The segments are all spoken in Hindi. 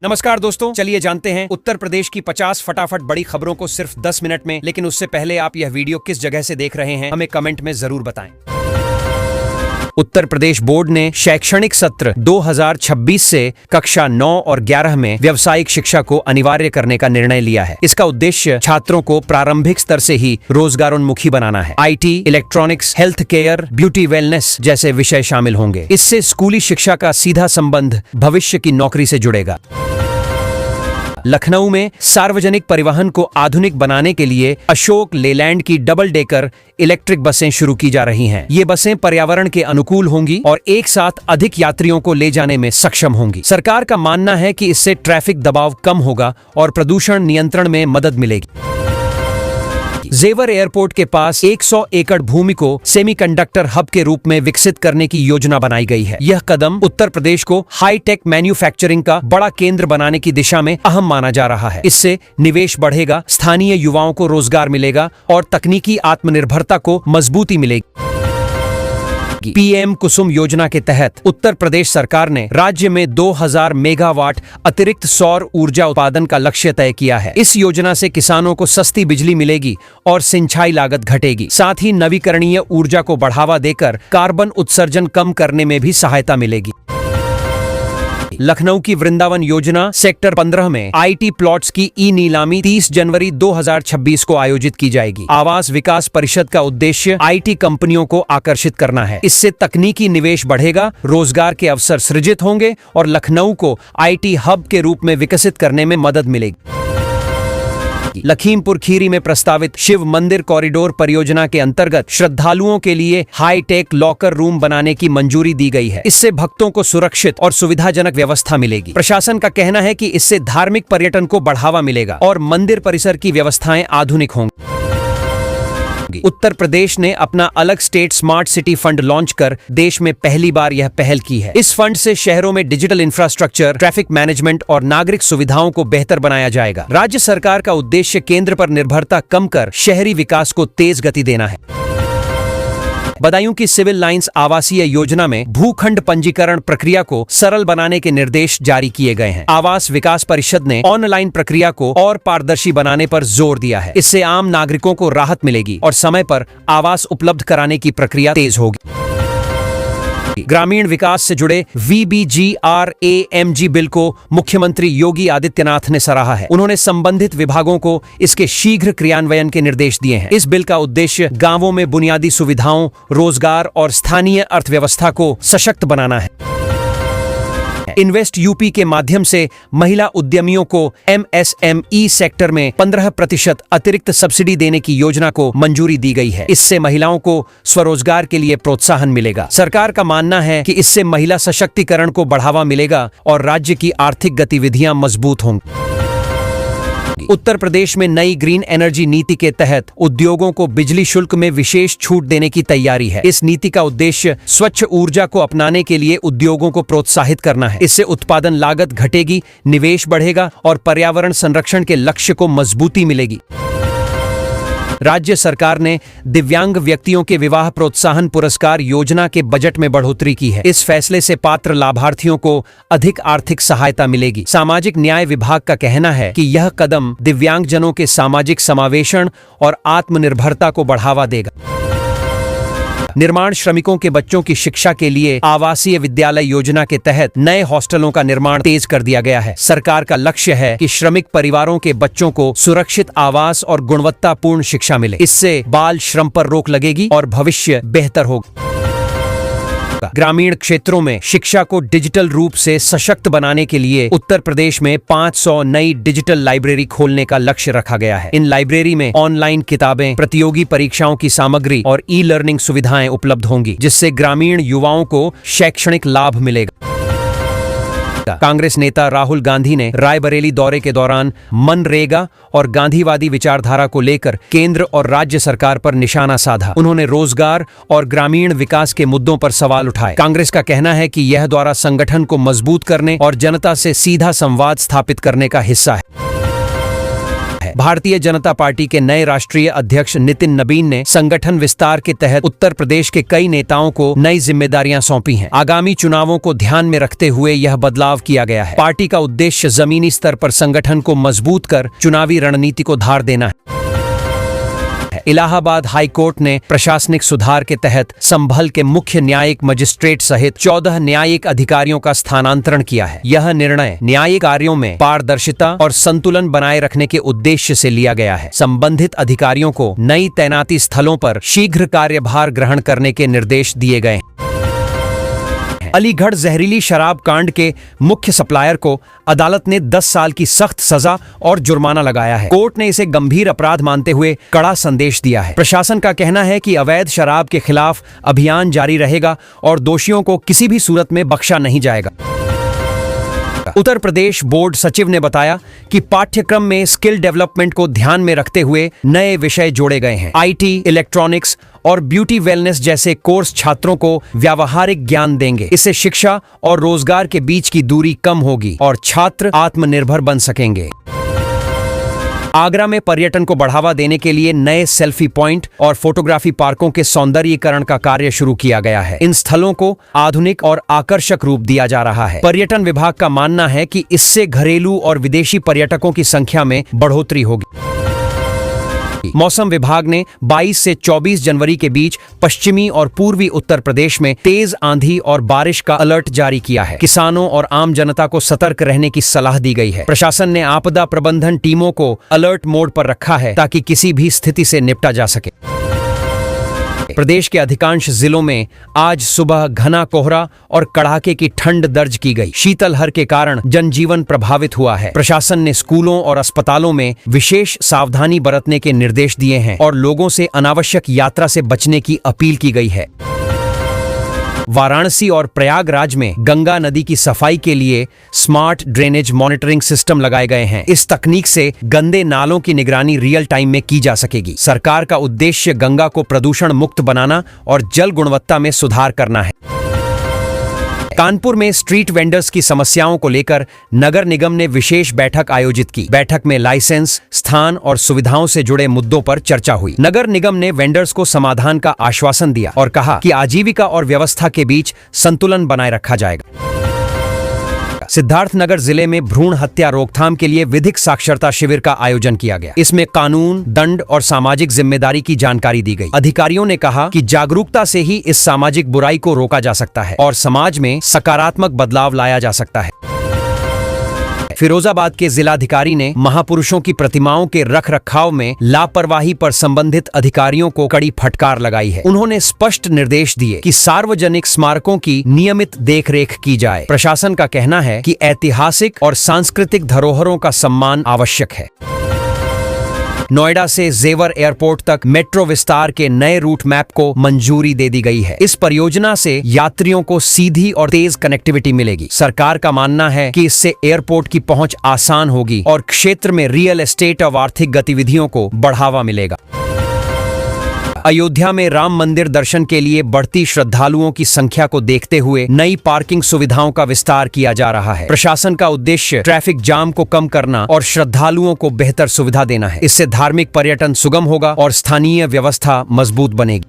नमस्कार दोस्तों, चलिए जानते हैं उत्तर प्रदेश की 50 फटाफट बड़ी खबरों को सिर्फ 10 मिनट में। लेकिन उससे पहले आप यह वीडियो किस जगह से देख रहे हैं हमें कमेंट में जरूर बताएं। उत्तर प्रदेश बोर्ड ने शैक्षणिक सत्र 2026 से कक्षा 9 और 11 में व्यावसायिक शिक्षा को अनिवार्य करने का निर्णय लिया है। इसका उद्देश्य छात्रों को प्रारंभिक स्तर से ही रोजगारोन्मुखी बनाना है। IT, electronics, health care, beauty wellness जैसे विषय शामिल होंगे। इससे स्कूली शिक्षा का सीधा संबंध भविष्य की नौकरी से जुड़ेगा। लखनऊ में सार्वजनिक परिवहन को आधुनिक बनाने के लिए अशोक लेलैंड की डबल डेकर इलेक्ट्रिक बसें शुरू की जा रही हैं। ये बसें पर्यावरण के अनुकूल होंगी और एक साथ अधिक यात्रियों को ले जाने में सक्षम होंगी। सरकार का मानना है कि इससे ट्रैफिक दबाव कम होगा और प्रदूषण नियंत्रण में मदद मिलेगी। जेवर एयरपोर्ट के पास 100 एकड़ भूमि को सेमीकंडक्टर हब के रूप में विकसित करने की योजना बनाई गई है। यह कदम उत्तर प्रदेश को हाईटेक मैन्युफैक्चरिंग का बड़ा केंद्र बनाने की दिशा में अहम माना जा रहा है। इससे निवेश बढ़ेगा, स्थानीय युवाओं को रोजगार मिलेगा और तकनीकी आत्मनिर्भरता को मजबूती मिलेगी। PM कुसुम योजना के तहत उत्तर प्रदेश सरकार ने राज्य में 2000 मेगावाट अतिरिक्त सौर ऊर्जा उत्पादन का लक्ष्य तय किया है। इस योजना से किसानों को सस्ती बिजली मिलेगी और सिंचाई लागत घटेगी। साथ ही नवीकरणीय ऊर्जा को बढ़ावा देकर कार्बन उत्सर्जन कम करने में भी सहायता मिलेगी। लखनऊ की वृंदावन योजना सेक्टर 15 में IT प्लॉट्स की नीलामी 30 जनवरी 2026 को आयोजित की जाएगी। आवास विकास परिषद का उद्देश्य IT कंपनियों को आकर्षित करना है। इससे तकनीकी निवेश बढ़ेगा, रोजगार के अवसर सृजित होंगे और लखनऊ को IT हब के रूप में विकसित करने में मदद मिलेगी। लखीमपुर खीरी में प्रस्तावित शिव मंदिर कॉरिडोर परियोजना के अंतर्गत श्रद्धालुओं के लिए हाईटेक लॉकर रूम बनाने की मंजूरी दी गई है। इससे भक्तों को सुरक्षित और सुविधाजनक व्यवस्था मिलेगी। प्रशासन का कहना है कि इससे धार्मिक पर्यटन को बढ़ावा मिलेगा और मंदिर परिसर की व्यवस्थाएं आधुनिक होंगी। उत्तर प्रदेश ने अपना अलग state smart city fund launch कर देश में पहली बार यह पहल की है। इस फंड से शहरों में डिजिटल इंफ्रास्ट्रक्चर, ट्रैफिक मैनेजमेंट और नागरिक सुविधाओं को बेहतर बनाया जाएगा। राज्य सरकार का उद्देश्य केंद्र पर निर्भरता कम कर शहरी विकास को तेज गति देना है। बदायूं की सिविल लाइंस आवासीय योजना में भूखंड पंजीकरण प्रक्रिया को सरल बनाने के निर्देश जारी किए गए हैं। आवास विकास परिषद ने ऑनलाइन प्रक्रिया को और पारदर्शी बनाने पर जोर दिया है। इससे आम नागरिकों को राहत मिलेगी और समय पर आवास उपलब्ध कराने की प्रक्रिया तेज होगी। ग्रामीण विकास से जुड़े VBGRAMG बिल को मुख्यमंत्री योगी आदित्यनाथ ने सराहा है। उन्होंने संबंधित विभागों को इसके शीघ्र क्रियान्वयन के निर्देश दिए हैं। इस बिल का उद्देश्य गांवों में बुनियादी सुविधाओं, रोजगार और स्थानीय अर्थव्यवस्था को सशक्त बनाना है। इन्वेस्ट यूपी के माध्यम से महिला उद्यमियों को MSME सेक्टर में 15% अतिरिक्त सब्सिडी देने की योजना को मंजूरी दी गई है। इससे महिलाओं को स्वरोजगार के लिए प्रोत्साहन मिलेगा। सरकार का मानना है कि इससे महिला सशक्तिकरण को बढ़ावा मिलेगा और राज्य की आर्थिक गतिविधियां मजबूत होंगी। उत्तर प्रदेश में नई ग्रीन एनर्जी नीति के तहत उद्योगों को बिजली शुल्क में विशेष छूट देने की तैयारी है। इस नीति का उद्देश्य स्वच्छ ऊर्जा को अपनाने के लिए उद्योगों को प्रोत्साहित करना है। इससे उत्पादन लागत घटेगी, निवेश बढ़ेगा और पर्यावरण संरक्षण के लक्ष्य को मजबूती मिलेगी। राज्य सरकार ने दिव्यांग व्यक्तियों के विवाह प्रोत्साहन पुरस्कार योजना के बजट में बढ़ोतरी की है। इस फैसले से पात्र लाभार्थियों को अधिक आर्थिक सहायता मिलेगी। सामाजिक न्याय विभाग का कहना है कि यह कदम दिव्यांगजनों के सामाजिक समावेशन और आत्मनिर्भरता को बढ़ावा देगा। निर्माण श्रमिकों के बच्चों की शिक्षा के लिए आवासीय विद्यालय योजना के तहत नए हॉस्टलों का निर्माण तेज कर दिया गया है। सरकार का लक्ष्य है कि श्रमिक परिवारों के बच्चों को सुरक्षित आवास और गुणवत्तापूर्ण शिक्षा मिले। इससे बाल श्रम पर रोक लगेगी और भविष्य बेहतर होगा। ग्रामीण क्षेत्रों में शिक्षा को डिजिटल रूप से सशक्त बनाने के लिए उत्तर प्रदेश में 500 नई डिजिटल लाइब्रेरी खोलने का लक्ष्य रखा गया है। इन लाइब्रेरी में ऑनलाइन किताबें, प्रतियोगी परीक्षाओं की सामग्री और ई-लर्निंग सुविधाएं उपलब्ध होंगी, जिससे ग्रामीण युवाओं को शैक्षणिक लाभ मिलेगा। कांग्रेस नेता राहुल गांधी ने रायबरेली दौरे के दौरान मनरेगा और गांधीवादी विचारधारा को लेकर केंद्र और राज्य सरकार पर निशाना साधा। उन्होंने रोजगार और ग्रामीण विकास के मुद्दों पर सवाल उठाए। कांग्रेस का कहना है कि यह दौरा संगठन को मजबूत करने और जनता से सीधा संवाद स्थापित करने का हिस्सा है। भारतीय जनता पार्टी के नए राष्ट्रीय अध्यक्ष नितिन नबीन ने संगठन विस्तार के तहत उत्तर प्रदेश के कई नेताओं को नई जिम्मेदारियां सौंपी हैं। आगामी चुनावों को ध्यान में रखते हुए यह बदलाव किया गया है। पार्टी का उद्देश्य जमीनी स्तर पर संगठन को मजबूत कर चुनावी रणनीति को धार देना है। इलाहाबाद हाई कोर्ट ने प्रशासनिक सुधार के तहत संभल के मुख्य न्यायिक मजिस्ट्रेट सहित 14 न्यायिक अधिकारियों का स्थानांतरण किया है। यह निर्णय न्यायिक कार्यों में पारदर्शिता और संतुलन बनाए रखने के उद्देश्य से लिया गया है। संबंधित अधिकारियों को नई तैनाती स्थलों पर शीघ्र कार्यभार ग्रहण करने के निर्देश दिए गए। अलीगढ़ जहरीली शराब कांड के मुख्य सप्लायर को अदालत ने 10 साल की सख्त सजा और जुर्माना लगाया है। कोर्ट ने इसे गंभीर अपराध मानते हुए कड़ा संदेश दिया है। प्रशासन का कहना है कि अवैध शराब के खिलाफ अभियान जारी रहेगा और दोषियों को किसी भी सूरत में बख्शा नहीं जाएगा। उत्तर प्रदेश बोर्ड सचिव ने बताया कि पाठ्यक्रम में स्किल डेवलपमेंट को ध्यान में रखते हुए नए विषय जोड़े गए हैं। आईटी, इलेक्ट्रॉनिक्स और ब्यूटी वेलनेस जैसे कोर्स छात्रों को व्यावहारिक ज्ञान देंगे। इससे शिक्षा और रोजगार के बीच की दूरी कम होगी और छात्र आत्मनिर्भर बन सकेंगे। आगरा में पर्यटन को बढ़ावा देने के लिए नए सेल्फी पॉइंट और फोटोग्राफी पार्कों के सौंदर्यीकरण का कार्य शुरू किया गया है। इन स्थलों को आधुनिक और आकर्षक रूप दिया जा रहा है। पर्यटन विभाग का मानना है कि इससे घरेलू और विदेशी पर्यटकों की संख्या में बढ़ोतरी होगी। मौसम विभाग ने 22 से 24 जनवरी के बीच पश्चिमी और पूर्वी उत्तर प्रदेश में तेज आंधी और बारिश का अलर्ट जारी किया है। किसानों और आम जनता को सतर्क रहने की सलाह दी गई है। प्रशासन ने आपदा प्रबंधन टीमों को अलर्ट मोड पर रखा है ताकि किसी भी स्थिति से निपटा जा सके। प्रदेश के अधिकांश जिलों में आज सुबह घना कोहरा और कड़ाके की ठंड दर्ज की गई। शीतलहर के कारण जनजीवन प्रभावित हुआ है। प्रशासन ने स्कूलों और अस्पतालों में विशेष सावधानी बरतने के निर्देश दिए हैं और लोगों से अनावश्यक यात्रा से बचने की अपील की गई है। वाराणसी और प्रयागराज में गंगा नदी की सफाई के लिए स्मार्ट ड्रेनेज मॉनिटरिंग सिस्टम लगाए गए हैं। इस तकनीक से गंदे नालों की निगरानी रियल टाइम में की जा सकेगी। सरकार का उद्देश्य गंगा को प्रदूषण मुक्त बनाना और जल गुणवत्ता में सुधार करना है। कानपुर में स्ट्रीट वेंडर्स की समस्याओं को लेकर नगर निगम ने विशेष बैठक आयोजित की। बैठक में लाइसेंस, स्थान और सुविधाओं से जुड़े मुद्दों पर चर्चा हुई। नगर निगम ने वेंडर्स को समाधान का आश्वासन दिया और कहा कि आजीविका और व्यवस्था के बीच संतुलन बनाए रखा जाएगा। सिद्धार्थनगर जिले में भ्रूण हत्या रोकथाम के लिए विधिक साक्षरता शिविर का आयोजन किया गया। इसमें कानून, दंड और सामाजिक जिम्मेदारी की जानकारी दी गई। अधिकारियों ने कहा कि जागरूकता से ही इस सामाजिक बुराई को रोका जा सकता है और समाज में सकारात्मक बदलाव लाया जा सकता है। फिरोजाबाद के जिलाधिकारी ने महापुरुषों की प्रतिमाओं के रख रखाव में लापरवाही पर संबंधित अधिकारियों को कड़ी फटकार लगाई है। उन्होंने स्पष्ट निर्देश दिए कि सार्वजनिक स्मारकों की नियमित देखरेख की जाए। प्रशासन का कहना है कि ऐतिहासिक और सांस्कृतिक धरोहरों का सम्मान आवश्यक है। नोएडा से जेवर एयरपोर्ट तक मेट्रो विस्तार के नए रूट मैप को मंजूरी दे दी गई है। इस परियोजना से यात्रियों को सीधी और तेज कनेक्टिविटी मिलेगी। सरकार का मानना है कि इससे एयरपोर्ट की पहुंच आसान होगी और क्षेत्र में रियल एस्टेट और आर्थिक गतिविधियों को बढ़ावा मिलेगा। अयोध्या में राम मंदिर दर्शन के लिए बढ़ती श्रद्धालुओं की संख्या को देखते हुए नई पार्किंग सुविधाओं का विस्तार किया जा रहा है। प्रशासन का उद्देश्य ट्रैफिक जाम को कम करना और श्रद्धालुओं को बेहतर सुविधा देना है। इससे धार्मिक पर्यटन सुगम होगा और स्थानीय व्यवस्था मजबूत बनेगी।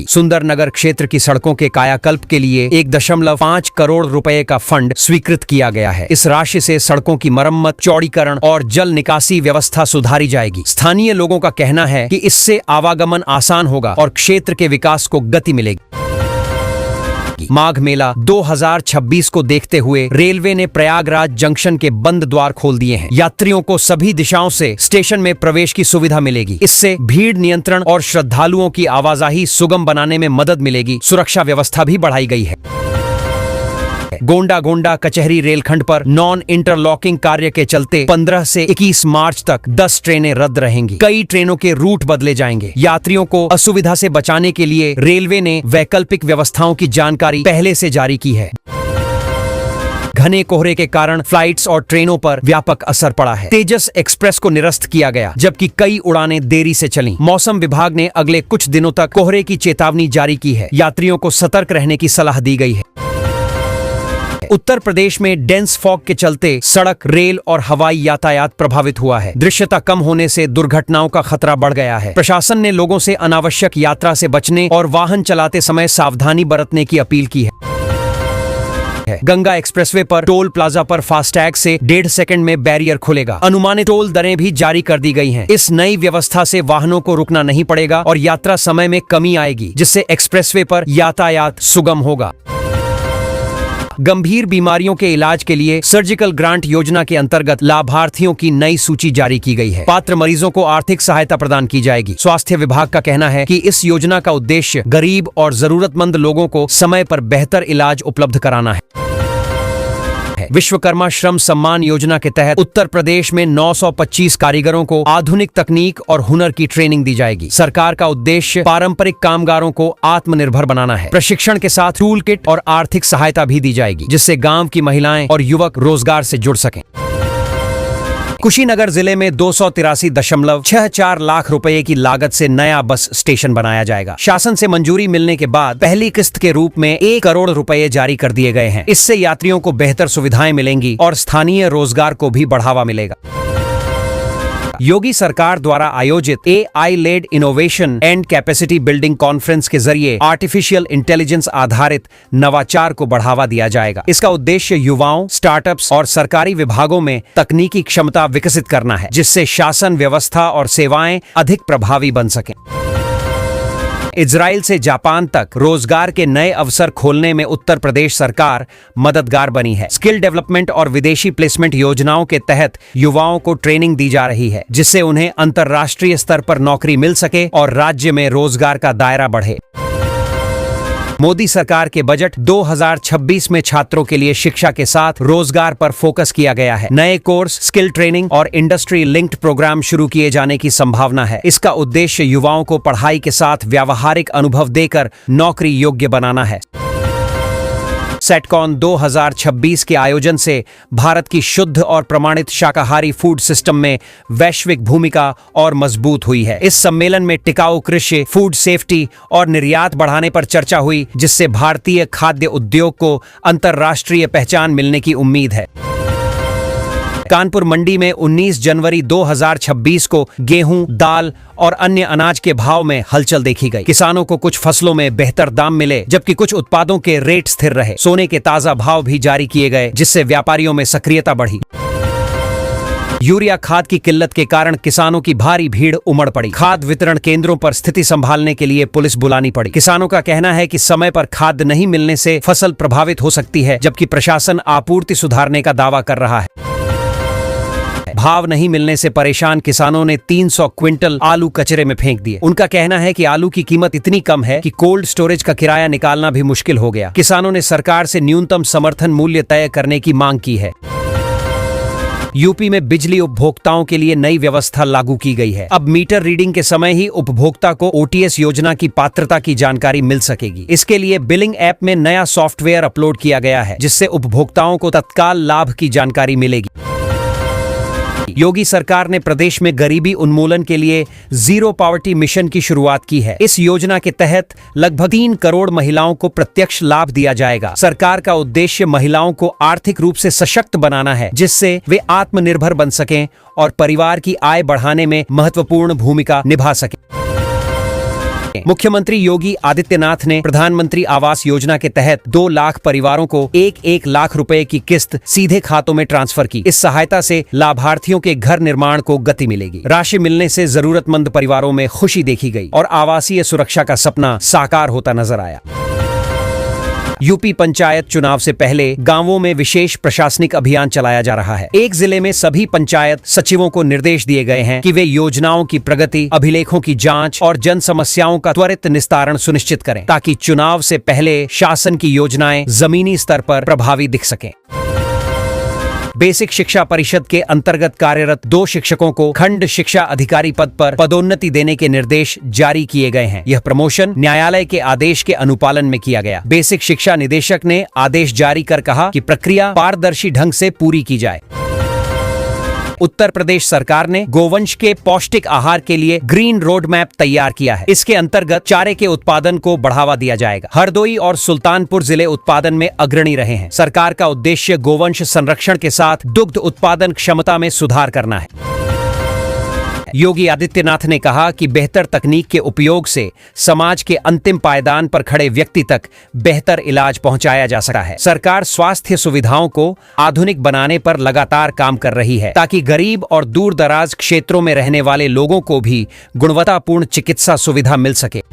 सुंदरनगर क्षेत्र की सड़कों के कायाकल्प के लिए 1.5 करोड़ रुपए का फंड स्वीकृत किया गया है। इस राशि से सड़कों की मरम्मत, चौड़ीकरण और जल निकासी व्यवस्था सुधारी जाएगी। स्थानीय लोगों का कहना है कि इससे आवागमन आसान होगा और क्षेत्र के विकास को गति मिलेगी। माघ मेला 2026 को देखते हुए रेलवे ने प्रयागराज जंक्शन के बंद द्वार खोल दिए हैं। यात्रियों को सभी दिशाओं से स्टेशन में प्रवेश की सुविधा मिलेगी। इससे भीड़ नियंत्रण और श्रद्धालुओं की आवाजाही सुगम बनाने में मदद मिलेगी। सुरक्षा व्यवस्था भी बढ़ाई गई है। गोंडा कचहरी रेलखंड पर नॉन इंटरलॉकिंग कार्य के चलते 15 से 21 मार्च तक 10 ट्रेनें रद्द रहेंगी। कई ट्रेनों के रूट बदले जाएंगे। यात्रियों को असुविधा से बचाने के लिए रेलवे ने वैकल्पिक व्यवस्थाओं की जानकारी पहले से जारी की है। घने कोहरे के कारण फ्लाइट्स और ट्रेनों पर व्यापक असर पड़ा है। तेजस एक्सप्रेस को निरस्त किया गया, जबकि कई उड़ानें देरी से चलीं। मौसम विभाग ने अगले कुछ दिनों तक कोहरे की चेतावनी जारी की है। यात्रियों को सतर्क रहने की सलाह दी गई है। उत्तर प्रदेश में डेंस फॉग के चलते सड़क, रेल और हवाई यातायात प्रभावित हुआ है। दृश्यता कम होने से दुर्घटनाओं का खतरा बढ़ गया है। प्रशासन ने लोगों से अनावश्यक यात्रा से बचने और वाहन चलाते समय सावधानी बरतने की अपील की है। गंगा एक्सप्रेसवे पर टोल प्लाजा पर फास्टैग से 1.5 सेकंड में बैरियर खुलेगा। अनुमानित टोल दरें भी जारी कर दी गई हैं। इस नई व्यवस्था से वाहनों को रुकना नहीं पड़ेगा और यात्रा समय में कमी आएगी, जिससे एक्सप्रेसवे पर यातायात सुगम होगा। गंभीर बीमारियों के इलाज के लिए सर्जिकल ग्रांट योजना के अंतर्गत लाभार्थियों की नई सूची जारी की गई है। पात्र मरीजों को आर्थिक सहायता प्रदान की जाएगी। स्वास्थ्य विभाग का कहना है कि इस योजना का उद्देश्य गरीब और जरूरतमंद लोगों को समय पर बेहतर इलाज उपलब्ध कराना है। विश्वकर्मा श्रम सम्मान योजना के तहत उत्तर प्रदेश में 925 कारीगरों को आधुनिक तकनीक और हुनर की ट्रेनिंग दी जाएगी। सरकार का उद्देश्य पारंपरिक कामगारों को आत्मनिर्भर बनाना है। प्रशिक्षण के साथ टूल किट और आर्थिक सहायता भी दी जाएगी, जिससे गांव की महिलाएं और युवक रोजगार से जुड़ सकें। कुशीनगर जिले में 283.64 लाख रुपए की लागत से नया बस स्टेशन बनाया जाएगा। शासन से मंजूरी मिलने के बाद पहली किस्त के रूप में 1 करोड़ रुपए जारी कर दिए गए हैं। इससे यात्रियों को बेहतर सुविधाएं मिलेंगी और स्थानीय रोजगार को भी बढ़ावा मिलेगा। योगी सरकार द्वारा आयोजित AI led innovation and capacity building conference के जरिए आर्टिफिशियल इंटेलिजेंस आधारित नवाचार को बढ़ावा दिया जाएगा। इसका उद्देश्य युवाओं, स्टार्टअप्स और सरकारी विभागों में तकनीकी क्षमता विकसित करना है, जिससे शासन व्यवस्था और सेवाएं अधिक प्रभावी बन सकें। इजराइल से जापान तक रोजगार के नए अवसर खोलने में उत्तर प्रदेश सरकार मददगार बनी है। स्किल डेवलपमेंट और विदेशी प्लेसमेंट योजनाओं के तहत युवाओं को ट्रेनिंग दी जा रही है, जिससे उन्हें अंतर्राष्ट्रीय स्तर पर नौकरी मिल सके और राज्य में रोजगार का दायरा बढ़े। मोदी सरकार के बजट 2026 में छात्रों के लिए शिक्षा के साथ रोजगार पर फोकस किया गया है। नए कोर्स, स्किल ट्रेनिंग और इंडस्ट्री लिंक्ड प्रोग्राम शुरू किए जाने की संभावना है। इसका उद्देश्य युवाओं को पढ़ाई के साथ व्यावहारिक अनुभव देकर नौकरी योग्य बनाना है। सेटकॉन 2026 के आयोजन से भारत की शुद्ध और प्रमाणित शाकाहारी फूड सिस्टम में वैश्विक भूमिका और मजबूत हुई है। इस सम्मेलन में टिकाऊ कृषि, फूड सेफ्टी और निर्यात बढ़ाने पर चर्चा हुई, जिससे भारतीय खाद्य उद्योग को अंतर्राष्ट्रीय पहचान मिलने की उम्मीद है। कानपुर मंडी में 19 जनवरी 2026 को गेहूं, दाल और अन्य अनाज के भाव में हलचल देखी गई। किसानों को कुछ फसलों में बेहतर दाम मिले, जबकि कुछ उत्पादों के रेट स्थिर रहे। सोने के ताजा भाव भी जारी किए गए, जिससे व्यापारियों में सक्रियता बढ़ी। यूरिया खाद की किल्लत के कारण किसानों की भारी भीड़ उमड़ पड़ी। खाद वितरण केंद्रों पर स्थिति संभालने के लिए पुलिस बुलानी पड़ी। किसानों का कहना है कि समय पर खाद नहीं मिलने से फसल प्रभावित हो सकती है, जबकि प्रशासन आपूर्ति सुधारने का दावा कर रहा है। भाव नहीं मिलने से परेशान किसानों ने 300 क्विंटल आलू कचरे में फेंक दिए। उनका कहना है कि आलू की कीमत इतनी कम है कि कोल्ड स्टोरेज का किराया निकालना भी मुश्किल हो गया। किसानों ने सरकार से न्यूनतम समर्थन मूल्य तय करने की मांग की है। यूपी में बिजली उपभोक्ताओं के लिए नई व्यवस्था लागू की गई है। अब मीटर रीडिंग के समय ही उपभोक्ता को OTS योजना की पात्रता की जानकारी मिल सकेगी। इसके लिए बिलिंग ऐप में नया सॉफ्टवेयर अपलोड किया गया है, जिससे उपभोक्ताओं को तत्काल लाभ की जानकारी मिलेगी। योगी सरकार ने प्रदेश में गरीबी उन्मूलन के लिए जीरो पॉवर्टी मिशन की शुरुआत की है। इस योजना के तहत लगभग 3 करोड़ महिलाओं को प्रत्यक्ष लाभ दिया जाएगा। सरकार का उद्देश्य महिलाओं को आर्थिक रूप से सशक्त बनाना है, जिससे वे आत्मनिर्भर बन सकें और परिवार की आय बढ़ाने में महत्वपूर्ण भूमिका निभा सकें। मुख्यमंत्री योगी आदित्यनाथ ने प्रधानमंत्री आवास योजना के तहत 2 लाख परिवारों को 1-1 लाख रुपए की किस्त सीधे खातों में ट्रांसफर की। इस सहायता से लाभार्थियों के घर निर्माण को गति मिलेगी। राशि मिलने से जरूरतमंद परिवारों में खुशी देखी गई और आवासीय सुरक्षा का सपना साकार होता नजर आया। यूपी पंचायत चुनाव से पहले गांवों में विशेष प्रशासनिक अभियान चलाया जा रहा है। एक जिले में सभी पंचायत सचिवों को निर्देश दिए गए हैं कि वे योजनाओं की प्रगति, अभिलेखों की जांच और जन समस्याओं का त्वरित निस्तारण सुनिश्चित करें, ताकि चुनाव से पहले शासन की योजनाएं जमीनी स्तर पर प्रभावी दिख सकें। बेसिक शिक्षा परिषद के अंतर्गत कार्यरत 2 शिक्षकों को खंड शिक्षा अधिकारी पद पर पदोन्नति देने के निर्देश जारी किए गए हैं। यह प्रमोशन न्यायालय के आदेश के अनुपालन में किया गया। बेसिक शिक्षा निदेशक ने आदेश जारी कर कहा कि प्रक्रिया पारदर्शी ढंग से पूरी की जाए। उत्तर प्रदेश सरकार ने गोवंश के पौष्टिक आहार के लिए ग्रीन रोड मैप तैयार किया है। इसके अंतर्गत चारे के उत्पादन को बढ़ावा दिया जाएगा। हरदोई और सुल्तानपुर जिले उत्पादन में अग्रणी रहे हैं। सरकार का उद्देश्य गोवंश संरक्षण के साथ दुग्ध उत्पादन क्षमता में सुधार करना है। योगी आदित्यनाथ ने कहा कि बेहतर तकनीक के उपयोग से समाज के अंतिम पायदान पर खड़े व्यक्ति तक बेहतर इलाज पहुंचाया जा सकता है। सरकार स्वास्थ्य सुविधाओं को आधुनिक बनाने पर लगातार काम कर रही है ताकि गरीब और दूर दराज क्षेत्रों में रहने वाले लोगों को भी गुणवत्तापूर्ण चिकित्सा सुविधा मिल सके।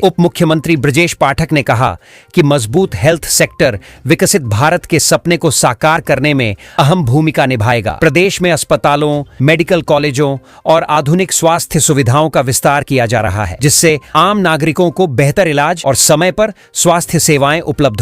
उप मुख्यमंत्री ब्रजेश पाठक ने कहा कि मजबूत हेल्थ सेक्टर विकसित भारत के सपने को साकार करने में अहम भूमिका निभाएगा। प्रदेश में अस्पतालों, मेडिकल कॉलेजों और आधुनिक स्वास्थ्य सुविधाओं का विस्तार किया जा रहा है, जिससे आम नागरिकों को बेहतर इलाज और समय पर स्वास्थ्य सेवाएं उपलब्ध